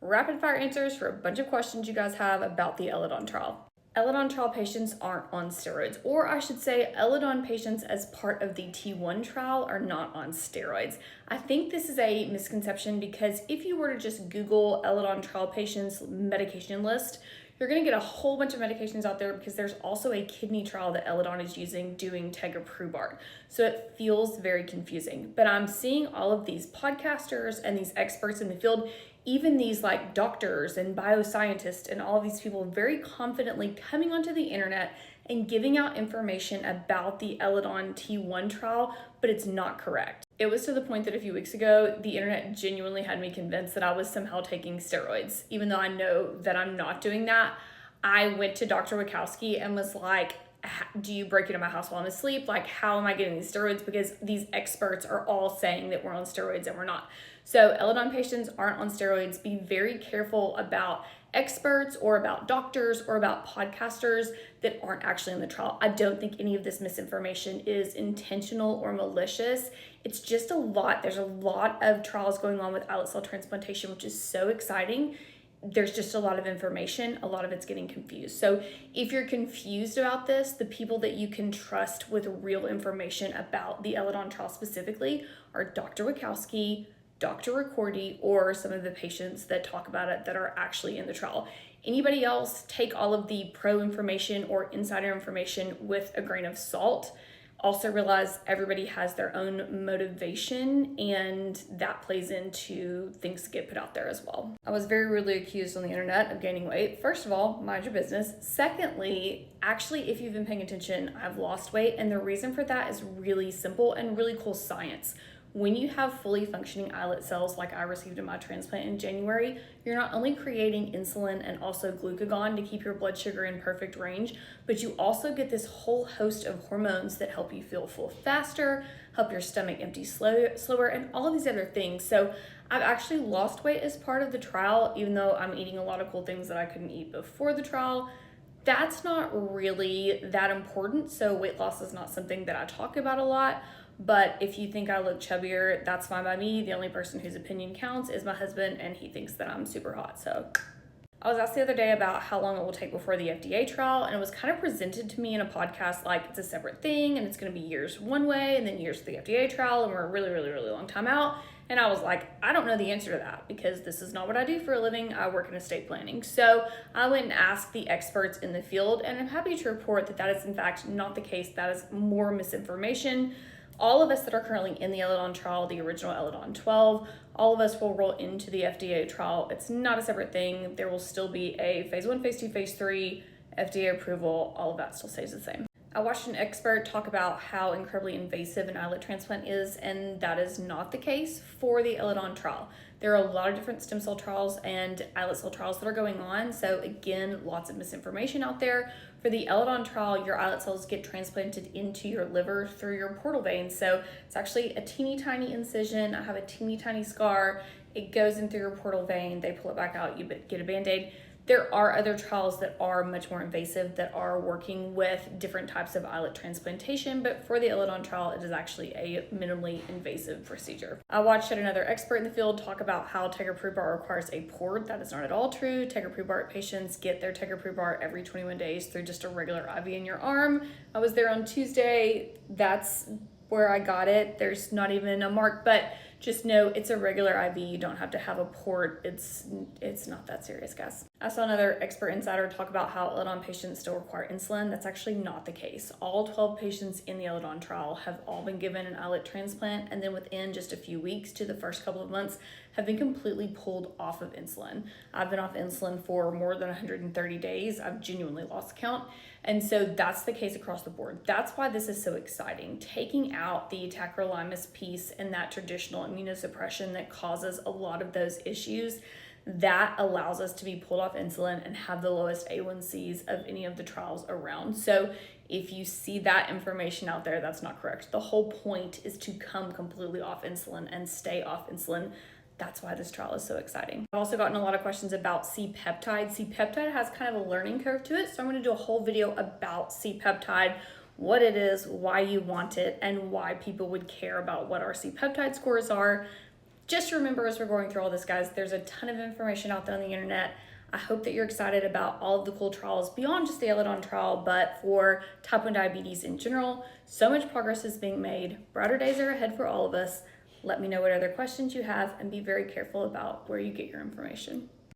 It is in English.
rapid fire answers for a bunch of questions you guys have about the Eledon trial. Eledon trial patients aren't on steroids, or I should say Eledon patients as part of the T1 trial are not on steroids. I think this is a misconception because if you were to just Google Eledon trial patients medication list, you're going to get a whole bunch of medications out there because there's also a kidney trial that Eledon is using doing tegoprubart. So it feels very confusing. But I'm seeing all of these podcasters and these experts in the field, even these like doctors and bioscientists and all of these people very confidently coming onto the internet and giving out information about the Eledon T1 trial, but it's not correct. It was to the point that a few weeks ago, the internet genuinely had me convinced that I was somehow taking steroids. Even though I know that I'm not doing that, I went to Dr. Wachowski and was like, do you break into my house while I'm asleep? Like, how am I getting these steroids? Because these experts are all saying that we're on steroids and we're not. So Eledon patients aren't on steroids. Be very careful about experts or about doctors or about podcasters that aren't actually in the trial. I don't think any of this misinformation is intentional or malicious. It's just a lot. There's a lot of trials going on with islet cell transplantation, which is so exciting. There's just a lot of information. A lot of it's getting confused. So if you're confused about this, the people that you can trust with real information about the Eledon trial specifically are Dr. Wachowski, Dr. Ricordi, or some of the patients that talk about it that are actually in the trial. Anybody else, take all of the pro information or insider information with a grain of salt. Also realize everybody has their own motivation and that plays into things that get put out there as well. I was very rudely accused on the internet of gaining weight. First of all, mind your business. Secondly, actually, if you've been paying attention, I've lost weight, and the reason for that is really simple and really cool science. When you have fully functioning islet cells like I received in my transplant in January, you're not only creating insulin and also glucagon to keep your blood sugar in perfect range, but you also get this whole host of hormones that help you feel full faster, help your stomach empty slower, and all of these other things. So I've actually lost weight as part of the trial, even though I'm eating a lot of cool things that I couldn't eat before the trial. That's not really that important, so weight loss is not something that I talk about a lot. But if you think I look chubbier, that's fine by me. The only person whose opinion counts is my husband, and he thinks that I'm super hot. So I was asked the other day about how long it will take before the FDA trial, and it was kind of presented to me in a podcast like it's a separate thing and it's going to be years one way and then years for the FDA trial, and we're a really, really, really long time out. And I was like, I don't know the answer to that because this is not what I do for a living. I work in estate planning. So I went and asked the experts in the field, and I'm happy to report that that is in fact not the case. That is more misinformation. All of us that are currently in the Eledon trial, the original Eledon 12, all of us will roll into the FDA trial. It's not a separate thing. There will still be a phase 1, phase 2, phase 3, FDA approval. All of that still stays the same. I watched an expert talk about how incredibly invasive an islet transplant is, and that is not the case for the Eledon trial. There are a lot of different stem cell trials and islet cell trials that are going on. So again, lots of misinformation out there. For the Eledon trial, your islet cells get transplanted into your liver through your portal vein. So it's actually a teeny tiny incision. I have a teeny tiny scar. It goes in through your portal vein. They pull it back out. You get a Band-Aid. There are other trials that are much more invasive that are working with different types of islet transplantation, but for the Eledon trial, it is actually a minimally invasive procedure. I watched another expert in the field talk about how tegoprubart requires a port. That is not at all true. Tegoprubart patients get their tegoprubart every 21 days through just a regular IV in your arm. I was there on Tuesday. That's where I got it. There's not even a mark, but just know it's a regular IV. You don't have to have a port. It's not that serious, guys. I saw another expert insider talk about how Eledon patients still require insulin. That's actually not the case. All 12 patients in the Eledon trial have all been given an islet transplant, and then within just a few weeks to the first couple of months have been completely pulled off of insulin. I've been off insulin for more than 130 days. I've genuinely lost count. And so that's the case across the board. That's why this is so exciting. Taking out the tacrolimus piece and that traditional immunosuppression that causes a lot of those issues, that allows us to be pulled off insulin and have the lowest A1Cs of any of the trials around. So if you see that information out there, that's not correct. The whole point is to come completely off insulin and stay off insulin. That's why this trial is so exciting. I've also gotten a lot of questions about C-peptide. C-peptide has kind of a learning curve to it, so I'm going to do a whole video about C-peptide, what it is, why you want it, and why people would care about what our C-peptide scores are. just remember, as we're going through all this, guys, there's a ton of information out there on the internet. I hope that you're excited about all of the cool trials beyond just the Eledon trial, but for type 1 diabetes in general. So much progress is being made. Brighter days are ahead for all of us. Let me know what other questions you have and be very careful about where you get your information.